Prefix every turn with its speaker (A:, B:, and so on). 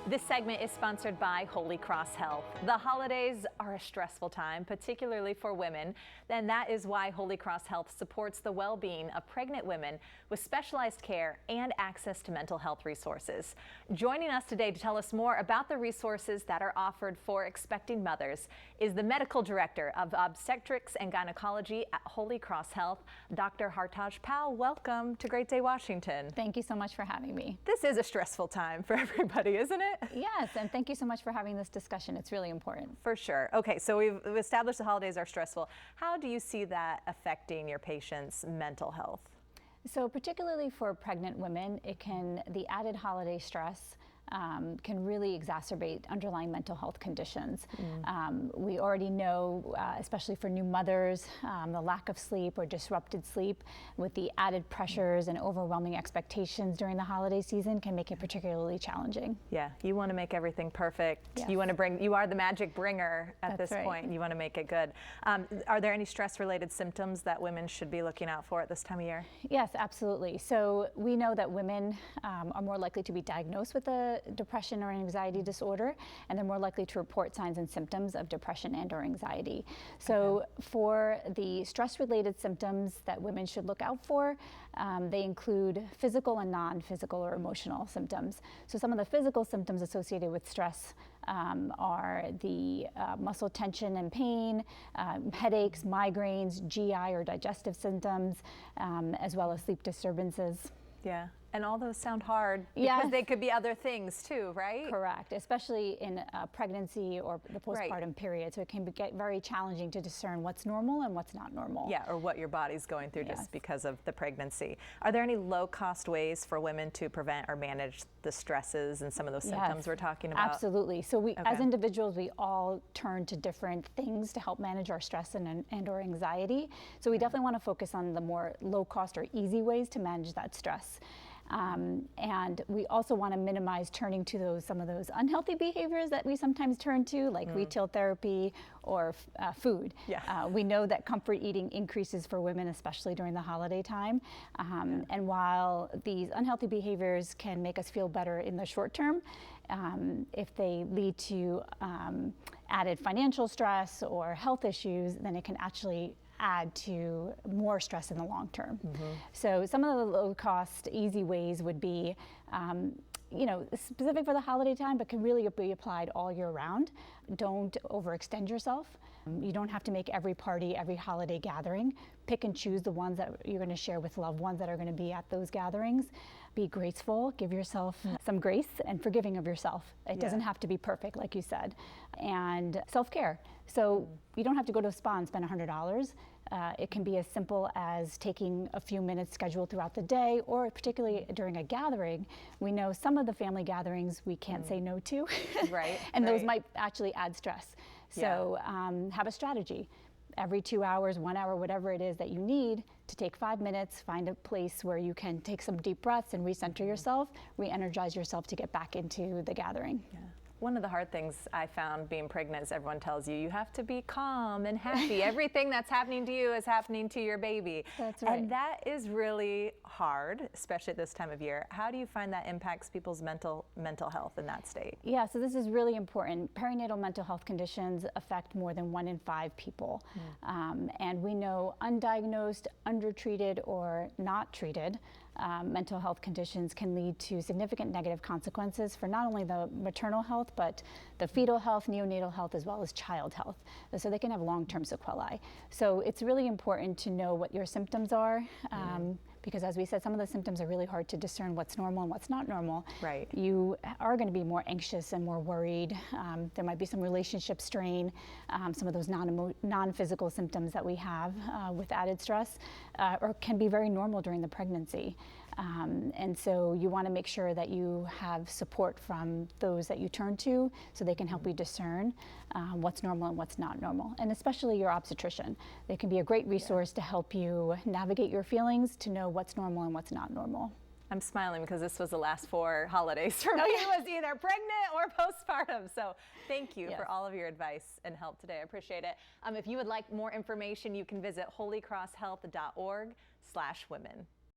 A: This segment is sponsored by Holy Cross Health. The holidays are a stressful time, particularly for women, and that is why Holy Cross Health supports the well-being of pregnant women with specialized care and access to mental health resources. Joining us today to tell us more about the resources that are offered for expecting mothers is the Medical Director of Obstetrics and Gynecology at Holy Cross Health, Dr. Hartaj Powell. Welcome to Great Day, Washington.
B: Thank you so much for having me.
A: This is a stressful time for everybody, isn't it?
B: Yes, and thank you so much for having this discussion. It's really important.
A: For sure. Okay, so we've established the holidays are stressful. How do you see that affecting your patients' mental health?
B: So particularly for pregnant women, the added holiday stress can really exacerbate underlying mental health conditions. We already know, especially for new mothers, the lack of sleep or disrupted sleep with the added pressures and overwhelming expectations during the holiday season can make it particularly challenging.
A: Yeah, you want to make everything perfect.
B: Yes.
A: You are the magic bringer at
B: That's
A: this
B: right.
A: point. You want to make it good. Are there any stress-related symptoms that women should be looking out for at this time of year?
B: Yes, absolutely. So we know that women are more likely to be diagnosed with a depression or anxiety disorder, and they're more likely to report signs and symptoms of depression and or anxiety. So for the stress-related symptoms that women should look out for, they include physical and non-physical or emotional symptoms. So some of the physical symptoms associated with stress are the muscle tension and pain, headaches, migraines, GI or digestive symptoms, as well as sleep disturbances.
A: Yeah, and all those sound hard because
B: Yes.
A: they could be other things too, right?
B: Correct, especially in pregnancy or the postpartum period. So it can get very challenging to discern what's normal and what's not normal.
A: Yeah, or what your body's going through
B: Yes.
A: just because of the pregnancy. Are there any low-cost ways for women to prevent or manage the stresses and some of those symptoms
B: Yes,
A: we're talking about?
B: Absolutely. So we, as
A: Okay.
B: individuals, we all turn to different things to help manage our stress and or anxiety. So we definitely want to focus on the more low-cost or easy ways to manage that stress. And we also want to minimize turning to some of those unhealthy behaviors that we sometimes turn to, like retail therapy or food.
A: Yeah.
B: We know that comfort eating increases for women, especially during the holiday time. And while these unhealthy behaviors can make us feel better in the short term, if they lead to added financial stress or health issues, then it can actually add to more stress in the long term. So some of the low cost, easy ways would be, specific for the holiday time, but can really be applied all year round. Don't overextend yourself. You don't have to make every party, every holiday gathering. Pick and choose the ones that you're going to share with loved ones that are going to be at those gatherings. Be graceful, give yourself some grace and forgiving of yourself. It doesn't have to be perfect, like you said. And self-care. So you don't have to go to a spa and spend $100. It can be as simple as taking a few minutes scheduled throughout the day, or particularly during a gathering. We know some of the family gatherings we can't say no to.
A: Right.
B: And those might actually add stress. So have a strategy. Every 2 hours, 1 hour, whatever it is that you need to take 5 minutes, find a place where you can take some deep breaths and recenter yourself, re-energize yourself to get back into the gathering.
A: Yeah. One of the hard things I found being pregnant is everyone tells you have to be calm and happy. Everything that's happening to you is happening to your baby.
B: That's right.
A: And that is really hard, especially at this time of year. How do you find that impacts people's mental health in that state?
B: Yeah, so this is really important. Perinatal mental health conditions affect more than 1 in 5 people. And we know undiagnosed, undertreated, or not treated mental health conditions can lead to significant negative consequences for not only the maternal health, but the fetal health, neonatal health, as well as child health. So they can have long-term sequelae. So it's really important to know what your symptoms are, because as we said, some of the symptoms are really hard to discern what's normal and what's not normal.
A: Right.
B: You are going to be more anxious and more worried. There might be some relationship strain, some of those non-physical symptoms that we have with added stress, or can be very normal during the pregnancy. And so you want to make sure that you have support from those that you turn to so they can help you discern what's normal and what's not normal. And especially your obstetrician. They can be a great resource to help you navigate your feelings, to know what's normal and what's not normal.
A: I'm smiling because this was the last 4 holidays for me. It was either pregnant or postpartum. So thank you for all of your advice and help today. I appreciate it. If you would like more information, you can visit holycrosshealth.org/women.